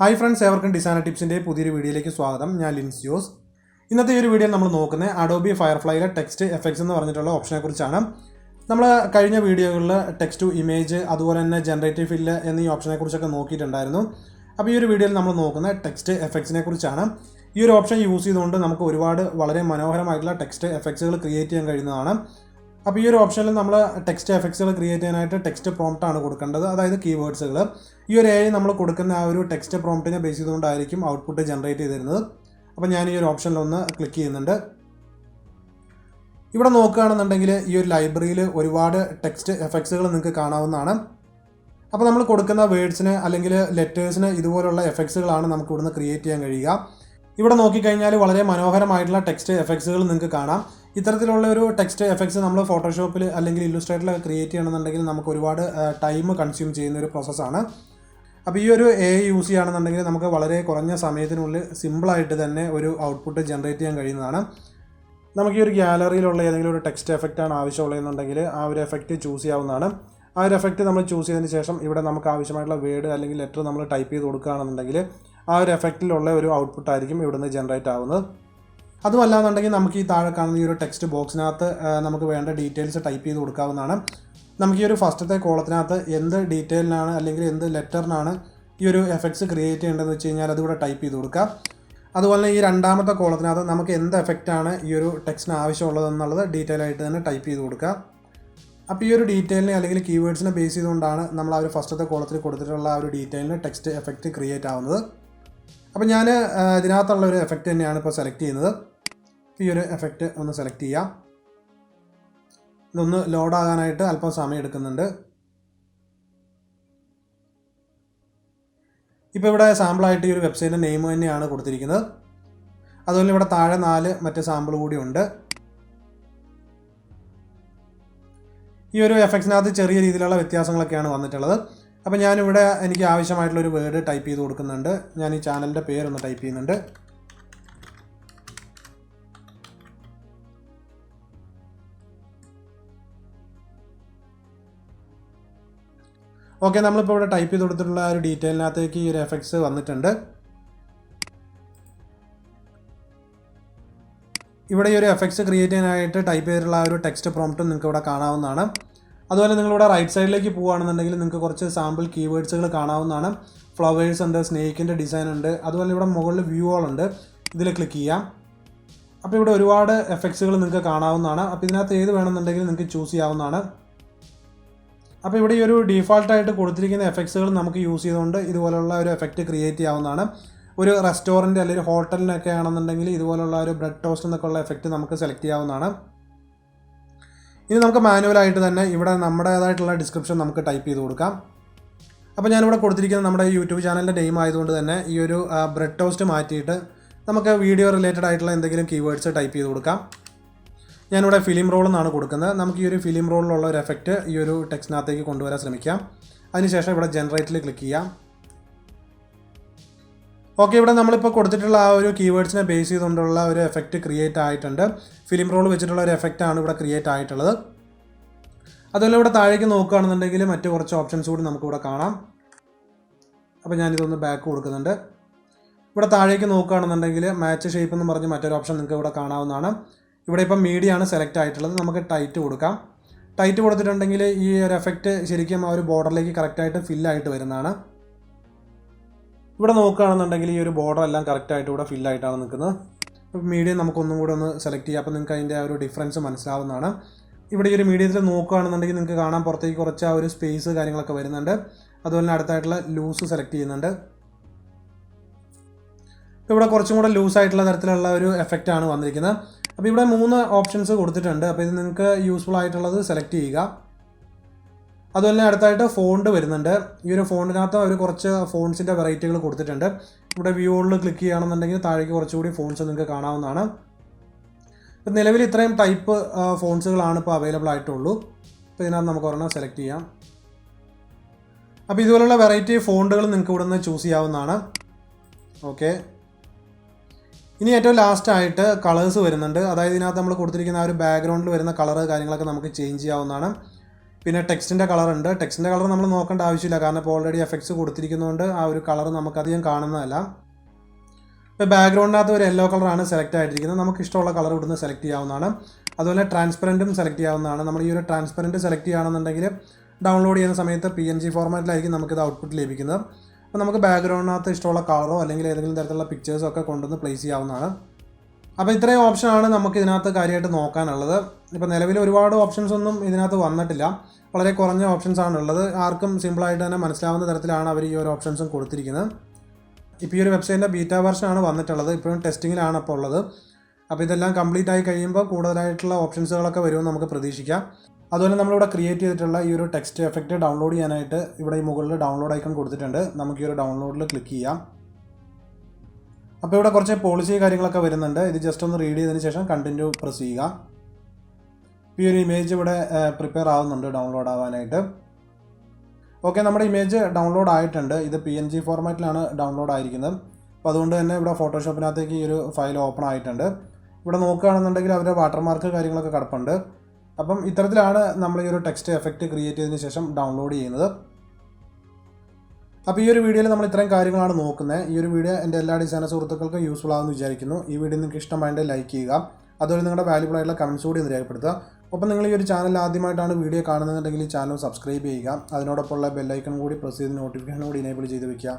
Hi friends, ഏവർക്കും designer ടിപ്സിൻ്റെ പുതിയൊരു വീഡിയോയിലേക്ക് സ്വാഗതം. ഞാൻ ലിൻസ് ജോസ്. ഇന്നത്തെ ഈ ഒരു വീഡിയോ നമ്മൾ നോക്കുന്നത് അഡോബി ഫയർഫ്ലൈയിലെ ടെക്സ്റ്റ് എഫക്ട്സ് എന്ന് പറഞ്ഞിട്ടുള്ള ഓപ്ഷനെ കുറിച്ചാണ്. നമ്മൾ കഴിഞ്ഞ വീഡിയോകളിൽ ടെക്സ്റ്റ് ടു ഇമേജ് അതുപോലെ തന്നെ ജനറേറ്റീവ് ഫില്ല് എന്നീ ഓപ്ഷനെ കുറിച്ചൊക്കെ നോക്കിയിട്ടുണ്ടായിരുന്നു. അപ്പോൾ ഈ ഒരു വീഡിയോയിൽ നമ്മൾ നോക്കുന്ന ടെക്സ്റ്റ് എഫക്ട്സിനെ കുറിച്ചാണ്. ഈ ഒരു ഓപ്ഷൻ യൂസ് ചെയ്തുകൊണ്ട് നമുക്ക് ഒരുപാട് വളരെ മനോഹരമായിട്ടുള്ള ടെക്സ്റ്റ് എഫക്ട്സുകൾ ക്രിയേറ്റ് ചെയ്യാൻ കഴിയുന്നതാണ്. അപ്പോൾ ഈ ഒരു ഓപ്ഷനിൽ നമ്മൾ ടെക്സ്റ്റ് എഫക്ട്സുകൾ ക്രിയേറ്റ് ചെയ്യാനായിട്ട് ടെക്സ്റ്റ് പ്രോംപ്റ്റ് ആണ് കൊടുക്കേണ്ടത്, അതായത് കീവേഡ്സുകൾ. ഈ ഒരു AI നമ്മൾ കൊടുക്കുന്ന ആ ഒരു ടെക്സ്റ്റ് പ്രോംപ്റ്റിനെ ബേസ് ചെയ്തുകൊണ്ടായിരിക്കും ഔട്ട്പുട്ട് ജനറേറ്റ് ചെയ്ത് തരുന്നത്. അപ്പോൾ ഞാൻ ഈ ഒരു ഓപ്ഷനിലൊന്ന് ക്ലിക്ക് ചെയ്യുന്നുണ്ട്. ഇവിടെ നോക്കുകയാണെന്നുണ്ടെങ്കിൽ ഈ ഒരു ലൈബ്രറിയിൽ ഒരുപാട് ടെക്സ്റ്റ് എഫക്ട്സുകൾ നിങ്ങൾക്ക് കാണാവുന്നതാണ്. അപ്പോൾ നമ്മൾ കൊടുക്കുന്ന വേർഡ്സിന് അല്ലെങ്കിൽ ലെറ്റേഴ്സിന് ഇതുപോലുള്ള എഫക്ട്സുകളാണ് നമുക്ക് ഇവിടുന്ന് ക്രിയേറ്റ് ചെയ്യാൻ കഴിയുക. ഇവിടെ നോക്കിക്കഴിഞ്ഞാൽ വളരെ മനോഹരമായിട്ടുള്ള ടെക്സ്റ്റ് എഫക്ട്സുകൾ നിങ്ങൾക്ക് കാണാം. ഇത്തരത്തിലുള്ള ഒരു ടെക്സ്റ്റ് എഫക്ട്സ് നമ്മൾ ഫോട്ടോഷോപ്പിൽ അല്ലെങ്കിൽ ഇല്ലുസ്ട്രേറ്ററിലൊക്കെ ക്രിയേറ്റ് ചെയ്യണമെന്നുണ്ടെങ്കിൽ നമുക്ക് ഒരുപാട് ടൈം കൺസ്യൂം ചെയ്യുന്ന ഒരു പ്രോസസ്സാണ്. അപ്പോൾ ഈ ഒരു AI യൂസ് ചെയ്യുകയാണെന്നുണ്ടെങ്കിൽ നമുക്ക് വളരെ കുറഞ്ഞ സമയത്തിനുള്ളിൽ സിമ്പിളായിട്ട് തന്നെ ഒരു ഔട്ട്പുട്ട് ജനറേറ്റ് ചെയ്യാൻ കഴിയുന്നതാണ്. നമുക്ക് ഈ ഒരു ഗ്യാലറിയിലുള്ള ഏതെങ്കിലും ഒരു ടെക്സ്റ്റ് എഫക്റ്റാണ് ആവശ്യമുള്ളതെന്നുണ്ടെങ്കിൽ ആ ഒരു എഫക്റ്റ് ചൂസ് ചെയ്യാവുന്നതാണ്. ആ ഒരു എഫക്റ്റ് നമ്മൾ ചൂസ് ചെയ്തതിന് ശേഷം ഇവിടെ നമുക്ക് ആവശ്യമായിട്ടുള്ള വേർഡ് അല്ലെങ്കിൽ ലെറ്റർ നമ്മൾ ടൈപ്പ് ചെയ്ത് കൊടുക്കുകയാണെന്നുണ്ടെങ്കിൽ ആ ഒരു എഫക്റ്റിലുള്ള ഒരു ഔട്ട്പുട്ടായിരിക്കും ഇവിടുന്ന് ജനറേറ്റ് ആവുന്നത്. അതുമല്ലാന്നുണ്ടെങ്കിൽ നമുക്ക് ഈ താഴെ കാണുന്ന ഈ ഒരു ടെക്സ്റ്റ് ബോക്സിനകത്ത് നമുക്ക് വേണ്ട ഡീറ്റെയിൽസ് ടൈപ്പ് ചെയ്ത് കൊടുക്കാവുന്നതാണ്. നമുക്ക് ഈ ഒരു ഫസ്റ്റത്തെ കോളത്തിനകത്ത് എന്ത് ഡീറ്റെയിലിനാണ് അല്ലെങ്കിൽ എന്ത് ലെറ്ററിനാണ് ഈ ഒരു എഫക്ട്സ് ക്രിയേറ്റ് ചെയ്യേണ്ടതെന്ന് വെച്ച് കഴിഞ്ഞാൽ അതിവിടെ ടൈപ്പ് ചെയ്ത് കൊടുക്കുക. അതുപോലെ ഈ രണ്ടാമത്തെ കോളത്തിനകത്ത് നമുക്ക് എന്ത് എഫക്റ്റാണ് ഈ ഒരു ടെക്സ്റ്റിന് ആവശ്യമുള്ളതെന്നുള്ളത് ഡീറ്റെയിൽ ആയിട്ട് തന്നെ ടൈപ്പ് ചെയ്ത് കൊടുക്കുക. അപ്പോൾ ഈ ഒരു ഡീറ്റെയിലിനെ അല്ലെങ്കിൽ കീവേഡ്സിനെ ബേസ് ചെയ്തുകൊണ്ടാണ് നമ്മൾ ആ ഒരു ഫസ്റ്റത്തെ കോളത്തിൽ കൊടുത്തിട്ടുള്ള ആ ഒരു ഡീറ്റെയിലിന് ടെക്സ്റ്റ് എഫക്റ്റ് ക്രിയേറ്റ് ആവുന്നത്. അപ്പോൾ ഞാൻ ഇതിനകത്തുള്ള ഒരു എഫക്റ്റ് തന്നെയാണ് ഇപ്പോൾ സെലക്ട് ചെയ്യുന്നത്. ഈ ഒരു എഫക്റ്റ് ഒന്ന് സെലക്ട് ചെയ്യാം. ഇതൊന്ന് ലോഡാകാനായിട്ട് അല്പം സമയം എടുക്കുന്നുണ്ട്. ഇപ്പോൾ ഇവിടെ സാമ്പിളായിട്ട് ഈ ഒരു വെബ്സൈറ്റിൻ്റെ നെയിം തന്നെയാണ് കൊടുത്തിരിക്കുന്നത്. അതുപോലെ ഇവിടെ താഴെ 4 മറ്റ് സാമ്പിൾ കൂടി ഉണ്ട്. ഈ ഒരു എഫക്ട്സിനകത്ത് ചെറിയ രീതിയിലുള്ള വ്യത്യാസങ്ങളൊക്കെയാണ് വന്നിട്ടുള്ളത്. അപ്പോൾ ഞാനിവിടെ എനിക്ക് ആവശ്യമായിട്ടുള്ളൊരു വേർഡ് ടൈപ്പ് ചെയ്ത് കൊടുക്കുന്നുണ്ട്. ഞാൻ ഈ ചാനലിൻ്റെ പേരൊന്ന് ടൈപ്പ് ചെയ്യുന്നുണ്ട്. ഓക്കെ, നമ്മളിപ്പോൾ ഇവിടെ ടൈപ്പ് ചെയ്ത് കൊടുത്തിട്ടുള്ള ആ ഒരു ഡീറ്റെയിലിനകത്തേക്ക് ഈ ഒരു എഫക്ട്സ് വന്നിട്ടുണ്ട്. ഇവിടെ ഈ ഒരു എഫക്ട്സ് ക്രിയേറ്റ് ചെയ്യാനായിട്ട് ടൈപ്പ് ചെയ്തിട്ടുള്ള ആ ഒരു ടെക്സ്റ്റ് പ്രോംപ്റ്റും നിങ്ങൾക്ക് ഇവിടെ കാണാവുന്നതാണ്. അതുപോലെ നിങ്ങളിവിടെ റൈറ്റ് സൈഡിലേക്ക് പോവുകയാണെന്നുണ്ടെങ്കിൽ നിങ്ങൾക്ക് കുറച്ച് സാമ്പിൾ കീവേഡ്സുകൾ കാണാവുന്നതാണ്. ഫ്ലവേഴ്സ് ഉണ്ട്, സ്നേക്കിൻ്റെ ഡിസൈൻ ഉണ്ട്, അതുപോലെ ഇവിടെ മുകളിൽ വ്യൂ ഓൾ ഉണ്ട്. ഇതിൽ ക്ലിക്ക് ചെയ്യാം. അപ്പോൾ ഇവിടെ ഒരുപാട് എഫക്ട്സുകൾ നിങ്ങൾക്ക് കാണാവുന്നതാണ്. അപ്പോൾ ഇതിനകത്ത് ഏത് വേണമെന്നുണ്ടെങ്കിൽ നിങ്ങൾക്ക് ചൂസ് ചെയ്യാവുന്നതാണ്. അപ്പോൾ ഇവിടെ ഈ ഒരു ഡീഫാൾട്ടായിട്ട് കൊടുത്തിരിക്കുന്ന എഫക്ട്സുകൾ നമുക്ക് യൂസ് ചെയ്തുകൊണ്ട് ഇതുപോലുള്ള ഒരു എഫക്റ്റ് ക്രിയേറ്റ് ചെയ്യാവുന്നതാണ്. ഒരു റെസ്റ്റോറൻറ്റ് അല്ലെങ്കിൽ ഹോട്ടലിനൊക്കെ ആണെന്നുണ്ടെങ്കിൽ ഇതുപോലുള്ള ഒരു ബ്രെഡ് ടോസ്റ്റ് എന്നൊക്കെയുള്ള എഫക്റ്റ് നമുക്ക് സെലക്ട് ചെയ്യാവുന്നതാണ്. ഇനി നമുക്ക് മാനുവലായിട്ട് തന്നെ ഇവിടെ നമ്മുടേതായിട്ടുള്ള ഡിസ്ക്രിപ്ഷൻ നമുക്ക് ടൈപ്പ് ചെയ്ത് കൊടുക്കാം. അപ്പോൾ ഞാനിവിടെ കൊടുത്തിരിക്കുന്നത് നമ്മുടെ യൂട്യൂബ് ചാനലിൻ്റെ നെയിം ആയതുകൊണ്ട് തന്നെ ഈ ഒരു ബ്രെഡ് ടോസ്റ്റ് മാറ്റിയിട്ട് നമുക്ക് വീഡിയോ റിലേറ്റഡ് ആയിട്ടുള്ള എന്തെങ്കിലും കീവേഡ്സ് ടൈപ്പ് ചെയ്ത് കൊടുക്കാം. ഞാനിവിടെ ഫിലിം റോൾ എന്നാണ് കൊടുക്കുന്നത്. നമുക്ക് ഈ ഒരു ഫിലിം റോളിലുള്ള ഒരു എഫക്റ്റ് ഈ ഒരു ടെക്സ്റ്റിനകത്തേക്ക് കൊണ്ടുവരാൻ ശ്രമിക്കാം. അതിനുശേഷം ഇവിടെ ജനറേറ്റിൽ ക്ലിക്ക് ചെയ്യാം. ഓക്കെ, ഇവിടെ നമ്മളിപ്പോൾ കൊടുത്തിട്ടുള്ള ആ ഒരു കീവേഡ്സിനെ ബേസ് ചെയ്തുകൊണ്ടുള്ള ഒരു എഫക്റ്റ് ക്രിയേറ്റ് ആയിട്ടുണ്ട്. ഫിലിം റോൾ വെച്ചിട്ടുള്ള ഒരു എഫക്റ്റാണ് ഇവിടെ ക്രിയേറ്റ് ആയിട്ടുള്ളത്. അതുപോലെ ഇവിടെ താഴേക്ക് നോക്കുകയാണെന്നുണ്ടെങ്കിൽ മറ്റ് കുറച്ച് ഓപ്ഷൻസ് കൂടി നമുക്കിവിടെ കാണാം. അപ്പോൾ ഞാനിതൊന്ന് ബാക്ക് കൊടുക്കുന്നുണ്ട്. ഇവിടെ താഴേക്ക് നോക്കുകയാണെന്നുണ്ടെങ്കിൽ മാച്ച് ഷേപ്പ് എന്ന് പറഞ്ഞ് മറ്റൊരു ഓപ്ഷൻ നിങ്ങൾക്ക് ഇവിടെ കാണാവുന്നതാണ്. ഇവിടെ ഇപ്പം മീഡിയമാണ് സെലക്ട് ആയിട്ടുള്ളത്. നമുക്ക് ടൈറ്റ് കൊടുക്കാം. ടൈറ്റ് കൊടുത്തിട്ടുണ്ടെങ്കിൽ ഈ ഒരു എഫക്റ്റ് ശരിക്കും ആ ഒരു ബോർഡറിലേക്ക് കറക്റ്റായിട്ട് ഫില്ലായിട്ട് വരുന്നതാണ്. ഇവിടെ നോക്കുകയാണെന്നുണ്ടെങ്കിൽ ഈ ഒരു ബോർഡർ എല്ലാം കറക്റ്റായിട്ട് ഇവിടെ ഫില്ലായിട്ടാണ് നിൽക്കുന്നത്. ഇപ്പോൾ മീഡിയം നമുക്കൊന്നും കൂടെ ഒന്ന് സെലക്ട് ചെയ്യാം. അപ്പോൾ നിങ്ങൾക്ക് അതിൻ്റെ ആ ഒരു ഡിഫറൻസ് മനസ്സിലാവുന്നതാണ്. ഇവിടെ ഈ ഒരു മീഡിയത്തിൽ നോക്കുകയാണെന്നുണ്ടെങ്കിൽ നിങ്ങൾക്ക് കാണാൻ പുറത്തേക്ക് കുറച്ച് ആ ഒരു സ്പേസ് കാര്യങ്ങളൊക്കെ വരുന്നുണ്ട്. അതുപോലെ തന്നെ അടുത്തായിട്ടുള്ള ലൂസ് സെലക്ട് ചെയ്യുന്നുണ്ട്. ഇവിടെ കുറച്ചും കൂടെ ലൂസായിട്ടുള്ള തരത്തിലുള്ള ഒരു എഫക്റ്റാണ് വന്നിരിക്കുന്നത്. അപ്പോൾ ഇവിടെ 3 ഓപ്ഷൻസ് കൊടുത്തിട്ടുണ്ട്. അപ്പോൾ ഇത് നിങ്ങൾക്ക് യൂസ്ഫുൾ ആയിട്ടുള്ളത് സെലക്ട് ചെയ്യുക. അതുപോലെ തന്നെ അടുത്തായിട്ട് ഫോണ്ട് വരുന്നുണ്ട്. ഈ ഒരു ഫോണ്ടിനകത്ത് അവർ കുറച്ച് ഫോൺസിൻ്റെ വെറൈറ്റികൾ കൊടുത്തിട്ടുണ്ട്. ഇവിടെ വ്യൂകളിൽ ക്ലിക്ക് ചെയ്യുകയാണെന്നുണ്ടെങ്കിൽ താഴേക്ക് കുറച്ചുകൂടി ഫോൺസ് നിങ്ങൾക്ക് കാണാവുന്നതാണ്. ഇപ്പോൾ നിലവിൽ ഇത്രയും ടൈപ്പ് ഫോൺസുകളാണ് ഇപ്പോൾ അവൈലബിൾ ആയിട്ടുള്ളൂ. അപ്പോൾ ഇതിനകത്ത് നമുക്ക് ഒരെണ്ണം സെലക്ട് ചെയ്യാം. അപ്പോൾ ഇതുപോലുള്ള വെറൈറ്റി ഫോണ്ടുകൾ നിങ്ങൾക്ക് ഇവിടെ നിന്ന് ചൂസ് ചെയ്യാവുന്നതാണ്. ഓക്കെ, ഇനി ഏറ്റവും ലാസ്റ്റ് ആയിട്ട് കളേഴ്സ് വരുന്നുണ്ട്. അതായത് ഇതിനകത്ത് നമ്മൾ കൊടുത്തിരിക്കുന്ന ആ ഒരു ബാക്ക്ഗ്രൗണ്ടിൽ വരുന്ന കളർ കാര്യങ്ങളൊക്കെ നമുക്ക് ചേഞ്ച് ചെയ്യാവുന്നതാണ്. പിന്നെ ടെക്സ്റ്റിൻ്റെ കളറുണ്ട്. ടെക്സ്റ്റിൻ്റെ കളർ നമ്മൾ നോക്കേണ്ട ആവശ്യമില്ല, കാരണം ഇപ്പോൾ ഓൾറെഡി എഫക്ട്സ് കൊടുത്തിരിക്കുന്നതുകൊണ്ട് ആ ഒരു കളർ നമുക്കധികം കാണുന്നതല്ല. ഇപ്പോൾ ബാക്ക്ഗ്രൗണ്ടിനകത്ത് ഒരു യെല്ലോ കളറാണ് സെലക്ട് ആയിട്ടിരിക്കുന്നത്. നമുക്ക് ഇഷ്ടമുള്ള കളർ ഇവിടുന്ന് സെലക്ട് ചെയ്യാവുന്നതാണ്. അതുപോലെ ട്രാൻസ്പെറൻറ്റും സെലക്ട് ചെയ്യാവുന്നതാണ്. നമ്മൾ ഈ ഒരു ട്രാൻസ്പെറൻറ്റ് സെലക്ട് ചെയ്യുകയാണെന്നുണ്ടെങ്കിൽ ഡൗൺലോഡ് ചെയ്യുന്ന സമയത്ത് PNG ഫോർമാറ്റിലായിരിക്കും നമുക്കിത് ഔട്ട്പുട്ട് ലഭിക്കുന്നത്. അപ്പോൾ നമുക്ക് ബാക്ക്ഗ്രൗണ്ടിനകത്ത് ഇഷ്ടമുള്ള കളറോ അല്ലെങ്കിൽ ഏതെങ്കിലും തരത്തിലുള്ള പിക്ചേഴ്സോ ഒക്കെ കൊണ്ടുവന്ന് പ്ലേസ് ചെയ്യാവുന്നതാണ്. അപ്പോൾ ഇത്രയും ഓപ്ഷനാണ് നമുക്ക് ഇതിനകത്ത് കാര്യമായിട്ട് നോക്കാനുള്ളത്. ഇപ്പോൾ നിലവിൽ ഒരുപാട് ഓപ്ഷൻസ് ഒന്നും ഇതിനകത്ത് വന്നിട്ടില്ല, വളരെ കുറഞ്ഞ ഓപ്ഷൻസ് ആണുള്ളത്. ആർക്കും സിമ്പിളായിട്ട് തന്നെ മനസ്സിലാവുന്ന തരത്തിലാണ് അവർ ഈ ഒരു ഓപ്ഷൻസും കൊടുത്തിരിക്കുന്നത്. ഇപ്പോൾ ഈ ഒരു വെബ്സൈറ്റിൻ്റെ ബീറ്റ വെർഷനാണ് വന്നിട്ടുള്ളത്, ഇപ്പോഴും ടെസ്റ്റിങ്ങിലാണ് അപ്പോൾ ഉള്ളത്. അപ്പോൾ ഇതെല്ലാം കംപ്ലീറ്റ് ആയി കഴിയുമ്പോൾ കൂടുതലായിട്ടുള്ള ഓപ്ഷൻസുകളൊക്കെ വരുമെന്ന് നമുക്ക് പ്രതീക്ഷിക്കാം. അതുപോലെ നമ്മളിവിടെ ക്രിയേറ്റ് ചെയ്തിട്ടുള്ള ഈ ഒരു ടെക്സ്റ്റ് എഫക്റ്റ് ഡൗൺലോഡ് ചെയ്യാനായിട്ട് ഇവിടെ ഈ മുകളിൽ ഡൗൺലോഡ് ഐക്കൺ കൊടുത്തിട്ടുണ്ട്. നമുക്ക് ഈ ഒരു ഡൗൺലോഡിൽ ക്ലിക്ക് ചെയ്യാം. അപ്പോൾ ഇവിടെ കുറച്ച് പോളിസി കാര്യങ്ങളൊക്കെ വരുന്നുണ്ട്. ഇത് ജസ്റ്റ് ഒന്ന് റീഡ് ചെയ്തതിന് ശേഷം കണ്ടിന്യൂ പ്രസ് ചെയ്യുക. ഈ ഒരു ഇമേജ് ഇവിടെ പ്രിപ്പയർ ആവുന്നുണ്ട് ഡൗൺലോഡ് ആവാനായിട്ട്. ഓക്കെ, നമ്മുടെ ഇമേജ് ഡൗൺലോഡ് ആയിട്ടുണ്ട്. ഇത് PNG ഫോർമാറ്റിലാണ് ഡൗൺലോഡ് ആയിരിക്കുന്നത്. അപ്പോൾ അതുകൊണ്ട് തന്നെ ഇവിടെ ഫോട്ടോഷോപ്പിനകത്തേക്ക് ഈ ഒരു ഫയൽ ഓപ്പൺ ആയിട്ടുണ്ട്. ഇവിടെ നോക്കുകയാണെന്നുണ്ടെങ്കിൽ അവരുടെ വാട്ടർമാർക്ക് കാര്യങ്ങളൊക്കെ കിടപ്പുണ്ട്. അപ്പം ഇത്തരത്തിലാണ് നമ്മൾ ഈ ഒരു ടെക്സ്റ്റ് എഫക്റ്റ് ക്രിയേറ്റ് ചെയ്തതിന് ശേഷം ഡൗൺലോഡ് ചെയ്യുന്നത്. അപ്പോൾ ഈ ഒരു വീഡിയോയിൽ നമ്മൾ ഇത്രയും കാര്യങ്ങളാണ് നോക്കുന്നത്. ഈ ഒരു വീഡിയോ എൻ്റെ എല്ലാ ഡിസൈനർ സുഹൃത്തുക്കൾക്കും യൂസ്ഫുൾ ആകുമെന്ന് വിചാരിക്കുന്നു. ഈ വീഡിയോ നിങ്ങൾക്ക് ഇഷ്ടമായിട്ട് ലൈക്ക് ചെയ്യുക. അതുപോലെ നിങ്ങളുടെ വാല്യുബിൾ ആയിട്ടുള്ള കമൻസ് കൂടി ഒന്ന് രേഖപ്പെടുത്തുക. ഒപ്പം നിങ്ങൾ ഈ ഒരു ചാനൽ ആദ്യമായിട്ടാണ് വീഡിയോ കാണുന്നതെന്നുണ്ടെങ്കിൽ ഈ ചാനൽ സബ്സ്ക്രൈബ് ചെയ്യുക. അതിനോടൊപ്പമുള്ള ബെല്ലൈക്കൺ കൂടി പ്രസ് ചെയ്ത് നോട്ടിഫിക്കേഷൻ കൂടി എനേബിൾ ചെയ്ത് വയ്ക്കുക.